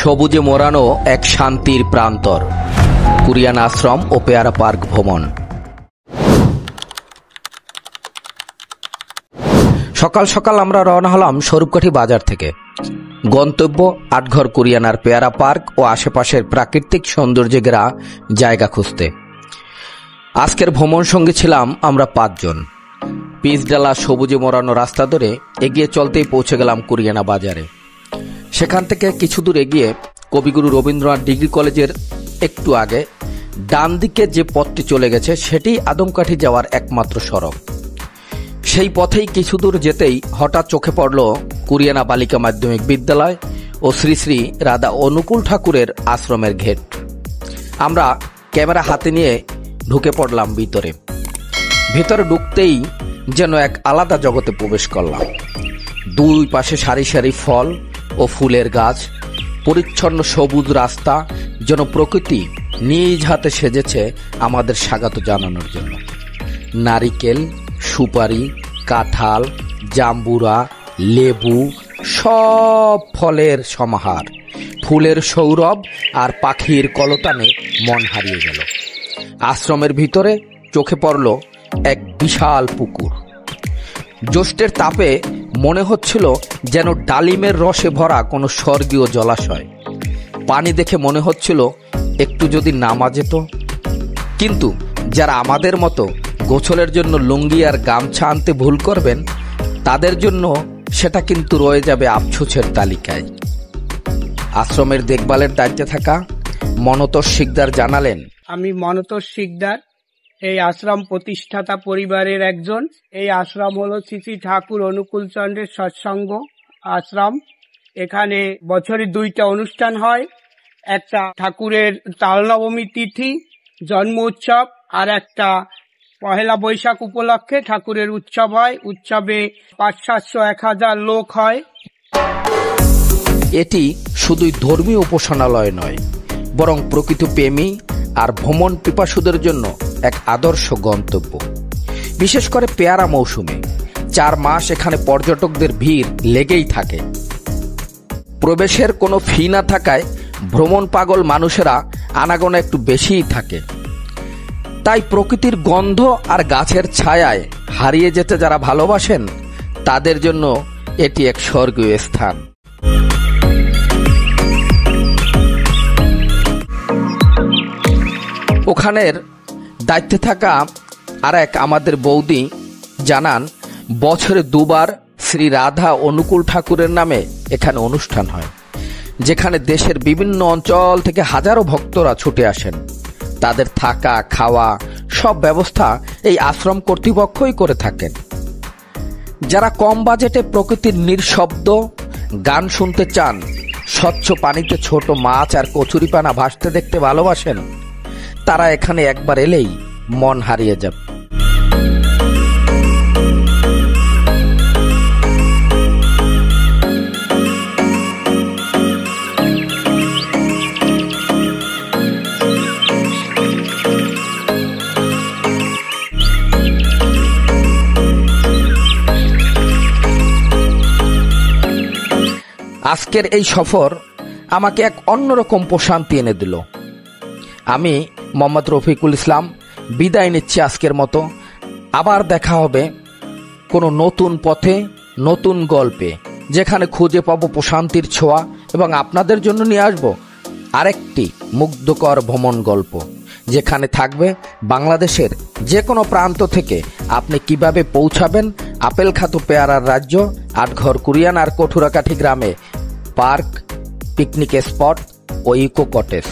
সবুজে মোড়ানো এক শান্তির প্রান্তর, কুরিয়ান আশ্রম ও পেয়ারা পার্ক ভ্রমণ। সকাল সকাল আমরা রওনা হলাম স্বরূপকাঠি বাজার থেকে। গন্তব্য আটঘর কুরিয়ান আর পেয়ারা পার্ক ও আশেপাশের প্রাকৃতিক সৌন্দর্যে ঘেরা জায়গা খুঁজতে। আজকের ভ্রমণ সঙ্গী ছিলাম আমরা 5 জন। পিচডালা সবুজে মোড়ানো রাস্তা ধরে এগিয়ে চলতেই পৌঁছে গেলাম কুরিয়ানা বাজারে। সেখান থেকে কিছু দূর এগিয়ে কবিগুরু রবীন্দ্রনাথ ডিগ্রি কলেজের একটু আগে ডান দিকে যে পথটি চলে গেছে সেটি আদমকাঠি যাওয়ার একমাত্র সড়ক। সেই পথেই কিছু দূর যেতেই হঠাৎ চোখে পড়ল কুরিয়ানা বালিকা মাধ্যমিক বিদ্যালয় ও শ্রী শ্রী রাধা অনুকূল ঠাকুরের আশ্রমের গেট। আমরা ক্যামেরা হাতে নিয়ে ঢুকে পড়লাম ভিতরে। ভিতরে ঢুকতেই যেন এক আলাদা জগতে প্রবেশ করলাম। দুই পাশে সারি সারি ফল ও ফুলের গাছ, পরিচ্ছন্ন সবুজ রাস্তা, যেন প্রকৃতি নিজ হাতে সেজেছে আমাদের স্বাগত জানানোর জন্য। নারিকেল, সুপারি, কাঁঠাল, জাম্বুরা, লেবু, সব ফলের সমাহার, ফুলের সৌরভ আর পাখির কলতানে মন হারিয়ে গেল। আশ্রমের ভিতরে চোখে পড়ল এক বিশাল পুকুর। জ্যৈষ্ঠের তাপে মনে হচ্ছিল যেন ডালিমের রসে ভরা কোনো স্বর্গীয় জলাশয়। পানি দেখে মনে হচ্ছিল একটু যদি নামা যেত, কিন্তু যারা আমাদের মতো গোসলের জন্য লুঙ্গি আর গামছা আনতে ভুল করবেন তাদের জন্য সেটা কিন্তু রয়ে যাবে আফসোসের তালিকায়। আশ্রমের দেখভালের দায়িত্বে থাকা মনতোষ শিকদার জানালেন, আমি মনতোষ শিকদার, এই আশ্রম প্রতিষ্ঠাতা পরিবারের একজন। এই আশ্রম হলো শ্রী শ্রী ঠাকুর অনুকূল চন্দ্রের সৎসঙ্গ আশ্রম। এখানে বছরে 2টা অনুষ্ঠান হয়, একটা ঠাকুরের তালনবমী তিথি জন্ম উৎসব, আর একটা পহেলা বৈশাখ উপলক্ষে ঠাকুরের উৎসব হয়। উৎসবে 500-700-1000 লোক হয়। এটি শুধুই ধর্মীয় উপাসনালয় নয়, বরং প্রকৃতি প্রেমী আর ভ্রমণ পিপাসুদের জন্য এক আদর্শ গন্তব্য। বিশেষ করে পেয়ারা মৌসুমে 4 মাস এখানে পর্যটকদের ভিড় লেগেই থাকে। প্রবেশের কোনো ফি না থাকায় ভ্রমণ পাগল মানুষেরা আনাগোনা একটু বেশিই থাকে। তাই প্রকৃতির গন্ধ আর গাছের ছায়ায় হারিয়ে যেতে যারা ভালোবাসেন তাদের জন্য এটি এক স্বর্গীয় স্থান। ওখানের দায়িত্বে থাকা আর এক আমাদের বৌদি জানান, বছরে 2 বার শ্রী রাধা অনুকূল ঠাকুরের নামে এখানে অনুষ্ঠান হয়, যেখানে দেশের বিভিন্ন অঞ্চল থেকে হাজারো ভক্তরা ছুটে আসেন। তাদের থাকা খাওয়া সব ব্যবস্থা এই আশ্রম কর্তৃপক্ষই করে থাকেন। যারা কম বাজেটে প্রকৃতির নিঃশব্দ গান শুনতে চান, স্বচ্ছ পানিতে ছোট মাছ আর কচুরিপানা ভাসতে দেখতে ভালোবাসেন, তারা এখানে একবার এলেই মন হারিয়ে যাবে। আজকের এই সফর আমাকে এক অন্যরকম প্রশান্তি এনে দিল। আমি মোহাম্মদ রফিকুল ইসলাম বিদায় নিচ্ছি আজকের মতো। আবার দেখা হবে কোনো নতুন পথে, নতুন গল্পে, যেখানে খুঁজে পাবো প্রশান্তির ছোঁয়া এবং আপনাদের জন্য নিয়ে আসবো আরেকটি মুগ্ধকর ভ্রমণ গল্প, যেখানে থাকবে বাংলাদেশের যে কোনো প্রান্ত থেকে আপনি কিভাবে পৌঁছাবেন আপেল খাত পেয়ারার রাজ্য আটঘর কুরিয়ান আর কঠুরাকাঠি গ্রামে, পার্ক, পিকনিক স্পট ও ইকো কটেজ।